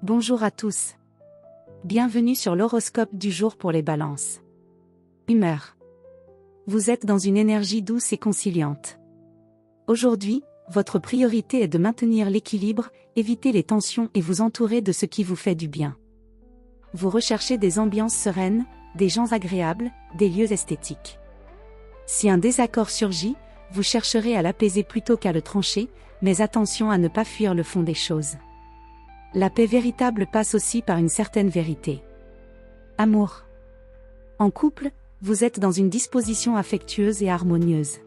Bonjour à tous. Bienvenue sur l'horoscope du jour pour les balances. Humeur. Vous êtes dans une énergie douce et conciliante. Aujourd'hui, votre priorité est de maintenir l'équilibre, éviter les tensions et vous entourer de ce qui vous fait du bien. Vous recherchez des ambiances sereines, des gens agréables, des lieux esthétiques. Si un désaccord surgit, vous chercherez à l'apaiser plutôt qu'à le trancher, mais attention à ne pas fuir le fond des choses. La paix véritable passe aussi par une certaine vérité. Amour. En couple, vous êtes dans une disposition affectueuse et harmonieuse.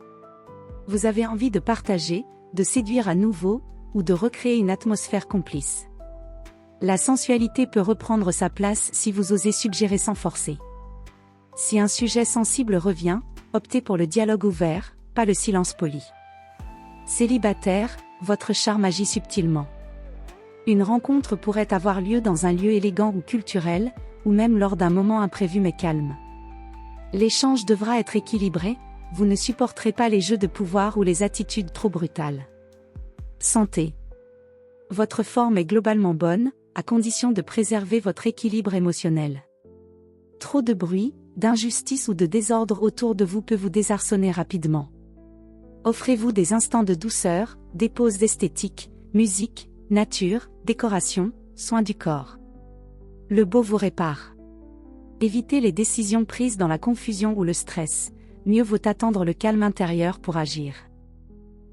Vous avez envie de partager, de séduire à nouveau, ou de recréer une atmosphère complice. La sensualité peut reprendre sa place si vous osez suggérer sans forcer. Si un sujet sensible revient, optez pour le dialogue ouvert, pas le silence poli. Célibataire, votre charme agit subtilement. Une rencontre pourrait avoir lieu dans un lieu élégant ou culturel, ou même lors d'un moment imprévu mais calme. L'échange devra être équilibré, vous ne supporterez pas les jeux de pouvoir ou les attitudes trop brutales. Santé. Votre forme est globalement bonne, à condition de préserver votre équilibre émotionnel. Trop de bruit, d'injustice ou de désordre autour de vous peut vous désarçonner rapidement. Offrez-vous des instants de douceur, des pauses esthétiques, musique, nature, décoration, soins du corps. Le beau vous répare. Évitez les décisions prises dans la confusion ou le stress, mieux vaut attendre le calme intérieur pour agir.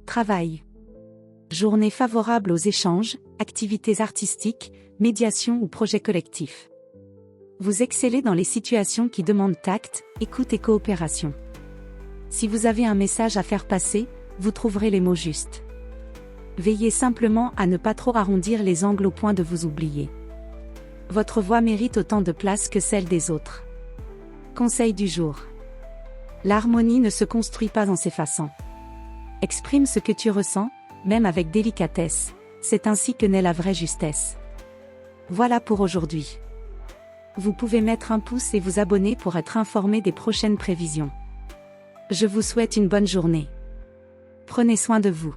Travail. Journée favorable aux échanges, activités artistiques, médiation ou projets collectifs. Vous excellez dans les situations qui demandent tact, écoute et coopération. Si vous avez un message à faire passer, vous trouverez les mots justes. Veillez simplement à ne pas trop arrondir les angles au point de vous oublier. Votre voix mérite autant de place que celle des autres. Conseil du jour. L'harmonie ne se construit pas en s'effaçant. Exprime ce que tu ressens, même avec délicatesse, c'est ainsi que naît la vraie justesse. Voilà pour aujourd'hui. Vous pouvez mettre un pouce et vous abonner pour être informé des prochaines prévisions. Je vous souhaite une bonne journée. Prenez soin de vous.